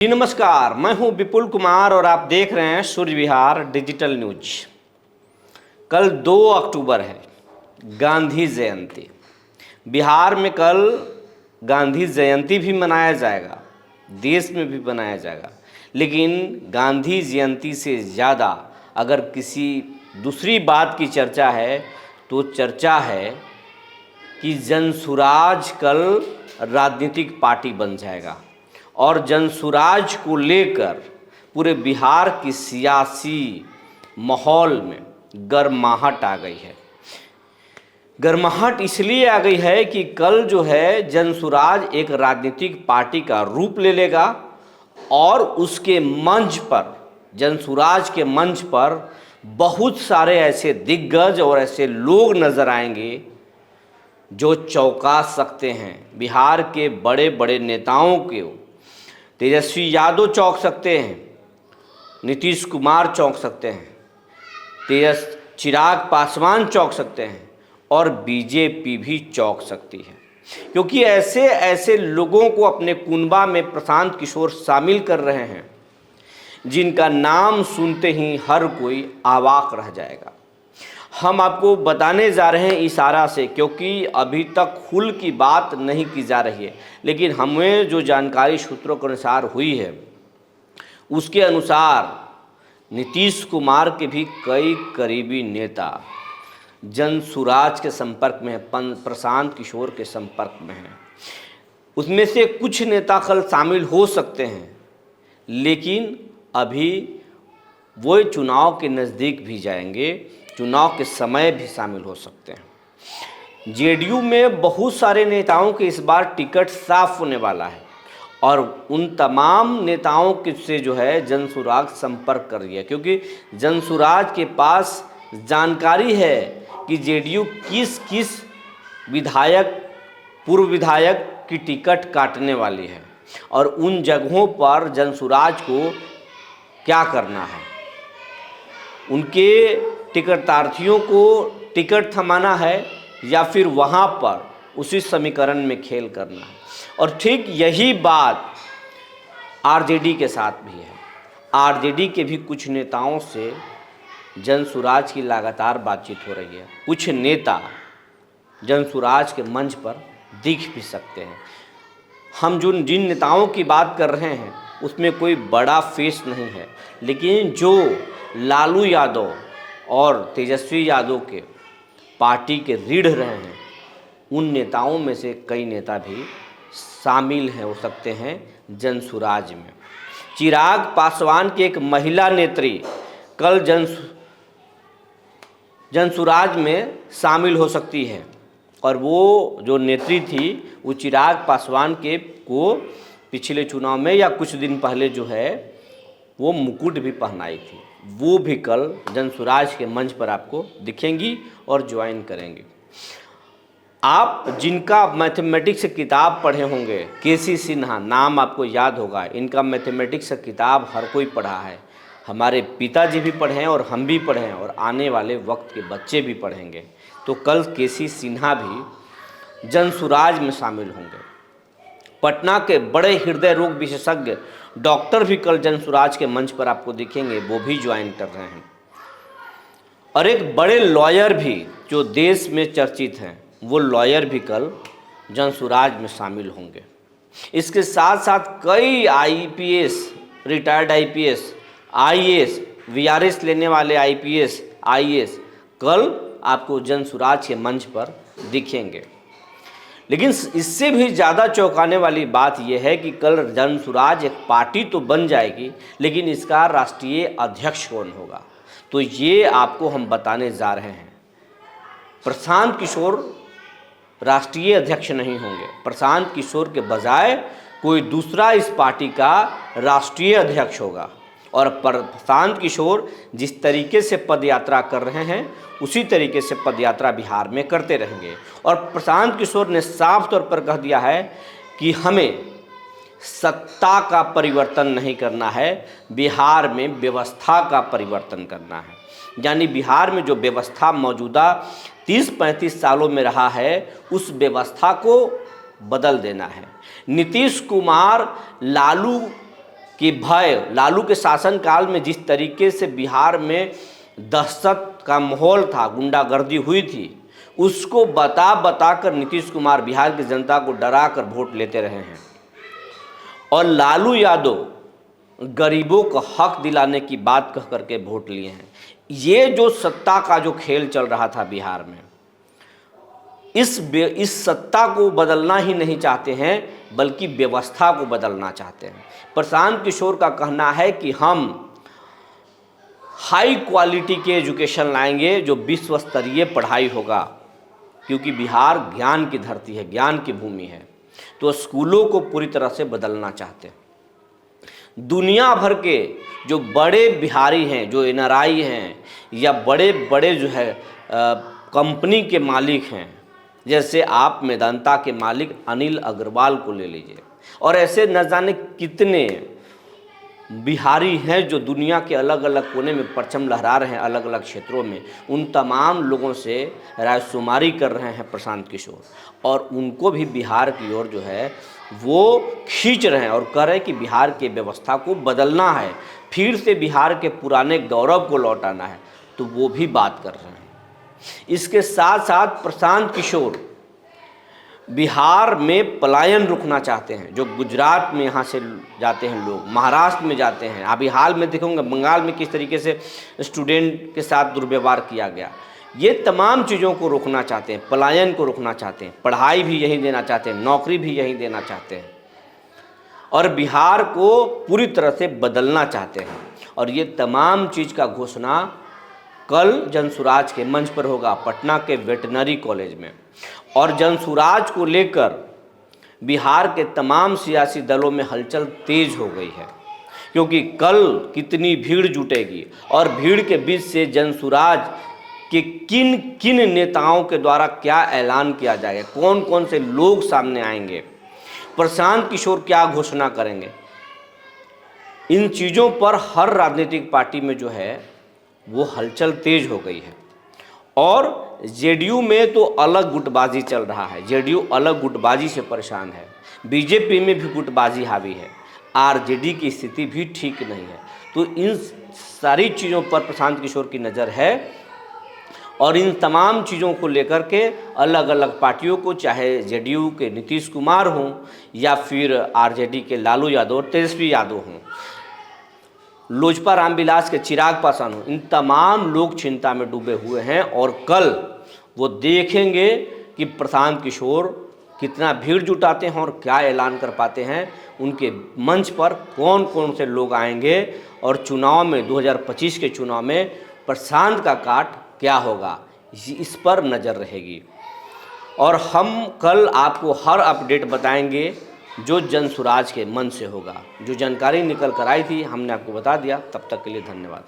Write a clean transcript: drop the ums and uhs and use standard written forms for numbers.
जी नमस्कार, मैं हूं विपुल कुमार और आप देख रहे हैं सूर्य विहार डिजिटल न्यूज। कल 2 अक्टूबर है, गांधी जयंती। बिहार में कल गांधी जयंती भी मनाया जाएगा, देश में भी मनाया जाएगा। लेकिन गांधी जयंती से ज़्यादा अगर किसी दूसरी बात की चर्चा है तो चर्चा है कि जनसुराज कल राजनीतिक पार्टी बन जाएगा और जनसुराज को लेकर पूरे बिहार की सियासी माहौल में गर्माहट आ गई है। गर्माहट इसलिए आ गई है कि कल जो है जनसुराज एक राजनीतिक पार्टी का रूप ले लेगा और उसके मंच पर, जनसुराज के मंच पर बहुत सारे ऐसे दिग्गज और ऐसे लोग नज़र आएंगे जो चौंका सकते हैं। बिहार के बड़े बड़े नेताओं के तेजस्वी यादव चौंक सकते हैं, नीतीश कुमार चौंक सकते हैं, चिराग पासवान चौंक सकते हैं और बीजेपी भी चौंक सकती है, क्योंकि ऐसे ऐसे लोगों को अपने कुनबा में प्रशांत किशोर शामिल कर रहे हैं जिनका नाम सुनते ही हर कोई अवाक रह जाएगा। हम आपको बताने जा रहे हैं इशारा से, क्योंकि अभी तक खुल की बात नहीं की जा रही है, लेकिन हमें जो जानकारी सूत्रों के अनुसार हुई है उसके अनुसार नीतीश कुमार के भी कई करीबी नेता जनसुराज के संपर्क में हैं, प्रशांत किशोर के संपर्क में हैं। उसमें से कुछ नेता कल शामिल हो सकते हैं, लेकिन अभी वो चुनाव के नज़दीक भी जाएंगे, चुनाव के समय भी शामिल हो सकते हैं। जेडीयू में बहुत सारे नेताओं के इस बार टिकट साफ होने वाला है और उन तमाम नेताओं के से जो है जनसुराज संपर्क कर रही है, क्योंकि जनसुराज के पास जानकारी है कि जेडीयू किस किस विधायक, पूर्व विधायक की टिकट काटने वाली है और उन जगहों पर जनसुराज को क्या करना है। उनके टिकटार्थियों को टिकट थमाना है या फिर वहाँ पर उसी समीकरण में खेल करना है। और ठीक यही बात आरजेडी के साथ भी है। आरजेडी के भी कुछ नेताओं से जनसुराज की लगातार बातचीत हो रही है। कुछ नेता जनसुराज के मंच पर दिख भी सकते हैं। हम जिन नेताओं की बात कर रहे हैं उसमें कोई बड़ा फेस नहीं है, लेकिन जो लालू यादव और तेजस्वी यादव के पार्टी के रीढ़ रहे हैं उन नेताओं में से कई नेता भी शामिल हो सकते हैं जनसुराज में। चिराग पासवान की एक महिला नेत्री कल जनसुराज में शामिल हो सकती है और वो जो नेत्री थी वो चिराग पासवान को पिछले चुनाव में या कुछ दिन पहले जो है वो मुकुट भी पहनाई थी, वो भी कल जनसुराज के मंच पर आपको दिखेंगी और ज्वाइन करेंगी। आप जिनका मैथमेटिक्स किताब पढ़े होंगे, केसी सिन्हा नाम आपको याद होगा, इनका मैथमेटिक्स किताब हर कोई पढ़ा है। हमारे पिताजी भी पढ़े हैं और हम भी पढ़े हैं और आने वाले वक्त के बच्चे भी पढ़ेंगे। तो कल केसी सिन्हा भी जनसुराज में शामिल होंगे। पटना के बड़े हृदय रोग विशेषज्ञ डॉक्टर भी कल जनसुराज के मंच पर आपको दिखेंगे, वो भी ज्वाइन कर रहे हैं। और एक बड़े लॉयर भी जो देश में चर्चित हैं, वो लॉयर भी कल जनसुराज में शामिल होंगे। इसके साथ साथ कई IPS, retired IPS, IAS, VRS लेने वाले आईपीएस, आईएएस कल आपको जनसुराज के मंच पर दिखेंगे। लेकिन इससे भी ज़्यादा चौंकाने वाली बात यह है कि कल जनसुराज एक पार्टी तो बन जाएगी, लेकिन इसका राष्ट्रीय अध्यक्ष कौन होगा, तो ये आपको हम बताने जा रहे हैं। प्रशांत किशोर राष्ट्रीय अध्यक्ष नहीं होंगे। प्रशांत किशोर के बजाय कोई दूसरा इस पार्टी का राष्ट्रीय अध्यक्ष होगा और प्रशांत किशोर जिस तरीके से पदयात्रा कर रहे हैं उसी तरीके से पदयात्रा बिहार में करते रहेंगे। और प्रशांत किशोर ने साफ तौर पर कह दिया है कि हमें सत्ता का परिवर्तन नहीं करना है, बिहार में व्यवस्था का परिवर्तन करना है। यानी बिहार में जो व्यवस्था मौजूदा 30-35 सालों में रहा है उस व्यवस्था को बदल देना है। नीतीश कुमार लालू कि भय, लालू के शासनकाल में जिस तरीके से बिहार में दहशत का माहौल था, गुंडागर्दी हुई थी, उसको बता बता कर नीतीश कुमार बिहार की जनता को डरा कर वोट लेते रहे हैं। और लालू यादव गरीबों को हक दिलाने की बात कह करके वोट लिए हैं। ये जो सत्ता का जो खेल चल रहा था बिहार में, इस सत्ता को बदलना ही नहीं चाहते हैं, बल्कि व्यवस्था को बदलना चाहते हैं। प्रशांत किशोर का कहना है कि हम हाई क्वालिटी के एजुकेशन लाएंगे, जो विश्व स्तरीय पढ़ाई होगा, क्योंकि बिहार ज्ञान की धरती है, ज्ञान की भूमि है। तो स्कूलों को पूरी तरह से बदलना चाहते हैं। दुनिया भर के जो बड़े बिहारी हैं, जो एनआरआई हैं, या बड़े बड़े जो है कंपनी के मालिक हैं, जैसे आप मेदांता के मालिक अनिल अग्रवाल को ले लीजिए, और ऐसे न जाने कितने बिहारी हैं जो दुनिया के अलग अलग कोने में परचम लहरा रहे हैं, अलग अलग क्षेत्रों में। उन तमाम लोगों से रायशुमारी कर रहे हैं प्रशांत किशोर, और उनको भी बिहार की ओर जो है वो खींच रहे हैं, और कह रहे हैं कि बिहार की व्यवस्था को बदलना है, फिर से बिहार के पुराने गौरव को लौटाना है। तो वो भी बात कर रहे हैं। इसके साथ साथ प्रशांत किशोर बिहार में पलायन रुकना चाहते हैं। जो गुजरात में यहाँ से जाते हैं लोग, महाराष्ट्र में जाते हैं, अभी हाल में देखोगे बंगाल में किस तरीके से स्टूडेंट के साथ दुर्व्यवहार किया गया। ये तमाम चीज़ों को रोकना चाहते हैं, पलायन को रोकना चाहते हैं, पढ़ाई भी यहीं देना चाहते हैं, नौकरी भी यहीं देना चाहते हैं, और बिहार को पूरी तरह से बदलना चाहते हैं। और ये तमाम चीज़ का घोषणा कल जनसुराज के मंच पर होगा, पटना के वेटनरी कॉलेज में। और जनसुराज को लेकर बिहार के तमाम सियासी दलों में हलचल तेज हो गई है, क्योंकि कल कितनी भीड़ जुटेगी, और भीड़ के बीच से जनसुराज कि किन किन नेताओं के द्वारा क्या ऐलान किया जाएगा, कौन कौन से लोग सामने आएंगे, प्रशांत किशोर क्या घोषणा करेंगे, इन चीज़ों पर हर राजनीतिक पार्टी में जो है वो हलचल तेज हो गई है। और जेडीयू में तो अलग गुटबाजी चल रहा है, जेडीयू अलग गुटबाजी से परेशान है, बीजेपी में भी गुटबाजी हावी है, आरजेडी की स्थिति भी ठीक नहीं है। तो इन सारी चीज़ों पर प्रशांत किशोर की नज़र है, और इन तमाम चीज़ों को लेकर के अलग अलग पार्टियों को, चाहे जेडीयू के नीतीश कुमार हों या फिर आरजेडी के लालू यादव, तेजस्वी यादव हों, लोजपा रामविलास के चिराग पासवान हों, इन तमाम लोग चिंता में डूबे हुए हैं। और कल वो देखेंगे कि प्रशांत किशोर कितना भीड़ जुटाते हैं और क्या ऐलान कर पाते हैं, उनके मंच पर कौन कौन से लोग आएंगे, और चुनाव में 2025 के चुनाव में प्रशांत का काट क्या होगा, इस पर नज़र रहेगी। और हम कल आपको हर अपडेट बताएंगे जो जनसुराज के मन से होगा। जो जानकारी निकल कर आई थी हमने आपको बता दिया। तब तक के लिए धन्यवाद।